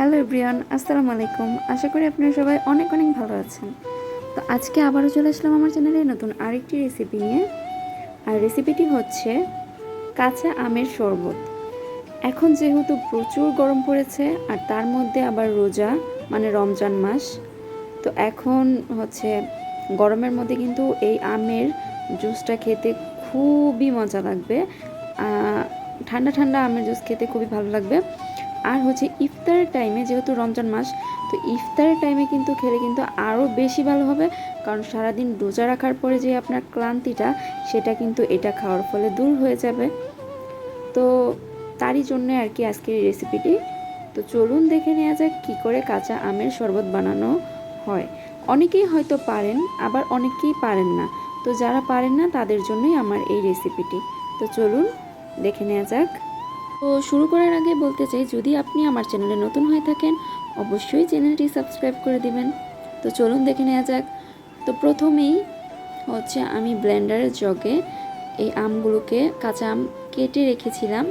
Hello everyone, আসসালামু আলাইকুম। আশা করি আপনারা সবাই অনেক অনেক ভালো আছেন। তো আজকে আবারও চলে আসলাম আমার চ্যানেলে নতুন আরেকটি রেসিপি নিয়ে। আর রেসিপিটি হচ্ছে কাঁচা আমের শরবত। এখন যেহেতু প্রচুর গরম পড়েছে আর তার মধ্যে আবার রোজা মানে রমজান মাস, তো এখন হচ্ছে গরমের মধ্যে কিন্তু এই আমের জুসটা খেতে খুবই মজা লাগবে। ঠান্ডা ঠান্ডা আমের জুস খেতে খুবই ভালো লাগবে। আর হচ্ছে ইফতারের টাইমে, যেহেতু রমজান মাস, তো ইফতারের টাইমে কিন্তু খেলে কিন্তু আরও বেশি ভালো হবে, কারণ সারাদিন রোজা রাখার পরে যে আপনার ক্লান্তিটা, সেটা কিন্তু এটা খাওয়ার ফলে দূর হয়ে যাবে। তো তারই জন্য আর কি আজকের এই রেসিপিটি। তো চলুন দেখে নেওয়া যাক কী করে কাঁচা আমের শরবত বানানো হয়। অনেকেই হয়তো পারেন, আবার অনেকেই পারেন না। তো যারা পারেন না তাদের জন্যই আমার এই রেসিপিটি। তো চলুন দেখে নেওয়া যাক। তো শুরু করার আগে বলতে চাই, যদি আপনি আমার চ্যানেলে নতুন হয়ে থাকেন অবশ্যই চ্যানেলটি সাবস্ক্রাইব করে দিবেন। তো চলুন দেখে নেওয়া যাক। তো প্রথমেই হচ্ছে আমি ব্লেন্ডারের জগে এই আমগুলোকে, কাঁচা আম কেটে রেখেছিলাম,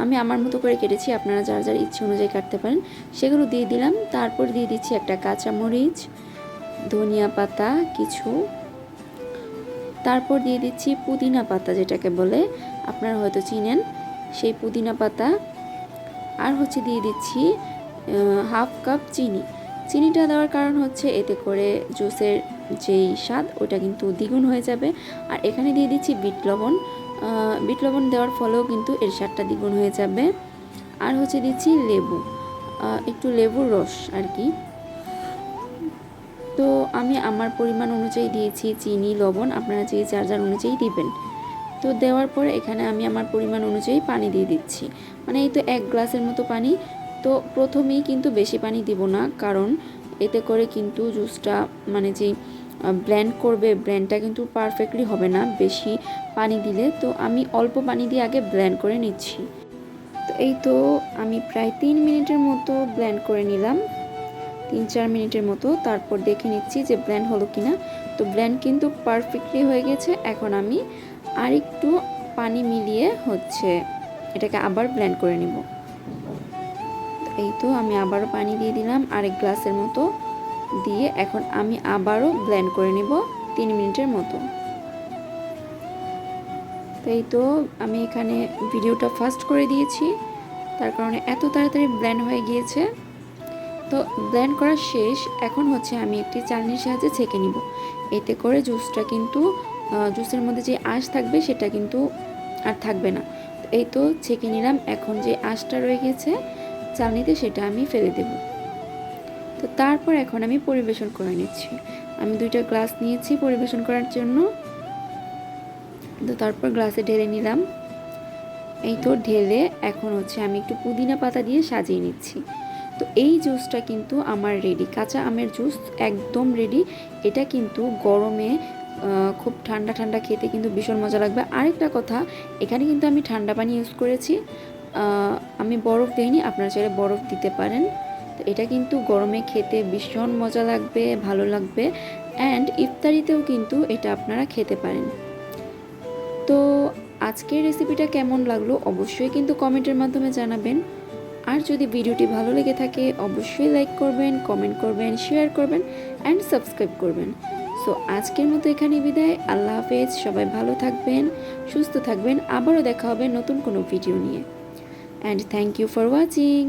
আমি আমার মতো করে কেটেছি, আপনারা যার যার ইচ্ছে অনুযায়ী কাটতে পারেন, সেগুলো দিয়ে দিলাম। তারপর দিয়ে দিচ্ছি একটা কাঁচামরিচ, ধনিয়া পাতা কিছু, তারপর দিয়ে দিচ্ছি পুদিনা পাতা, যেটাকে বলে আপনারা হয়তো চিনেন, সেই পুদিনা পাতা। আর হচ্ছে দিয়ে দিচ্ছি হাফ কাপ চিনি। চিনিটা দেওয়ার কারণ হচ্ছে এতে করে জুসের যেই স্বাদ ওটা কিন্তু দ্বিগুণ হয়ে যাবে। আর এখানে দিয়ে দিচ্ছি বিট লবণ। বিট লবণ দেওয়ার ফলেও কিন্তু এর স্বাদটা দ্বিগুণ হয়ে যাবে। আর হচ্ছে দিচ্ছি লেবু, একটু লেবুর রস আর কি। তো আমি আমার পরিমাণ অনুযায়ী দিয়েছি চিনি, লবণ, আপনারা যে যার যার অনুযায়ী দিবেন। তো দেওয়ার পরে এখানে আমি আমার পরিমাণ অনুযায়ী পানি দিয়ে দিচ্ছি, মানে এই তো 1 গ্লাসের মতো পানি। তো প্রথমেই কিন্তু বেশি পানি দিব না, কারণ এতে করে কিন্তু জুসটা মানে যেই ব্লেন্ড করবে, ব্লেন্ডটা কিন্তু পারফেক্টলি হবে না বেশি পানি দিলে। তো আমি অল্প পানি দিয়ে আগে ব্লেন্ড করে নিচ্ছি। তো এই তো আমি প্রায় 3 মিনিটের মতো ব্লেন্ড করে নিলাম, 3-4 মিনিটের মতো। তারপর দেখে নিচ্ছি যে ব্লেন্ড হলো কিনা। তো ব্লেন্ড কিন্তু পারফেক্টলি হয়ে গেছে। এখন আমি আর একটু পানি মিলিয়ে হচ্ছে এটাকে আবার ব্লেন্ড করে নিব। এই তো আমি আবারও পানি দিয়ে দিলাম 1 গ্লাসের মতো দিয়ে, এখন আমি আবারও ব্লেন্ড করে নিব 3 মিনিটের মতো। তো এই তো আমি এখানে ভিডিওটা ফাস্ট করে দিয়েছি, তার কারণে এত তাড়াতাড়ি ব্লেন্ড হয়ে গিয়েছে। তো ব্লেন্ড করা শেষ। এখন হচ্ছে আমি একটি চালনির সাহায্যে ছেঁকে নিব। এতে করে জুসটা কিন্তু, জুসের মধ্যে যে আঁশ থাকবে সেটা কিন্তু আর থাকবে না। এই তো ছেঁকে নিলাম। এখন যে আঁশটা রয়ে গেছে চালনিতে সেটা আমি ফেলে দেব। তো তারপর এখন আমি পরিবেশন করে নিচ্ছি। আমি 2টা গ্লাস নিয়েছি পরিবেশন করার জন্য। তো তারপর গ্লাসে ঢেলে নিলাম। এই তো ঢেলে এখন হচ্ছে আমি একটু পুদিনা পাতা দিয়ে সাজিয়ে নিচ্ছি। তো এই জুসটা কিন্তু আমার রেডি, কাঁচা আমের জুস একদম রেডি। এটা কিন্তু গরমে খুব ঠান্ডা ঠান্ডা খেতে কিন্তু ভীষণ মজা লাগবে। আরেকটা কথা, এখানে কিন্তু আমি ঠান্ডা পানি ইউজ করেছি, আমি বরফ দিইনি, আপনারা চাইলে বরফ দিতে পারেন। তো এটা কিন্তু গরমে খেতে ভীষণ মজা লাগবে, ভালো লাগবে। অ্যান্ড ইফতারিতেও কিন্তু এটা আপনারা খেতে পারেন। তো আজকের রেসিপিটা কেমন লাগলো অবশ্যই কিন্তু কমেন্টের মাধ্যমে জানাবেন। আর যদি ভিডিওটি ভালো লেগে থাকে অবশ্যই লাইক করবেন, কমেন্ট করবেন, শেয়ার করবেন অ্যান্ড সাবস্ক্রাইব করবেন। সো আজকের মতো এখানে বিদায়। আল্লাহ হাফেজ। সবাই ভালো থাকবেন, সুস্থ থাকবেন। আবারও দেখা হবে নতুন কোনো ভিডিও নিয়ে। And thank you for watching.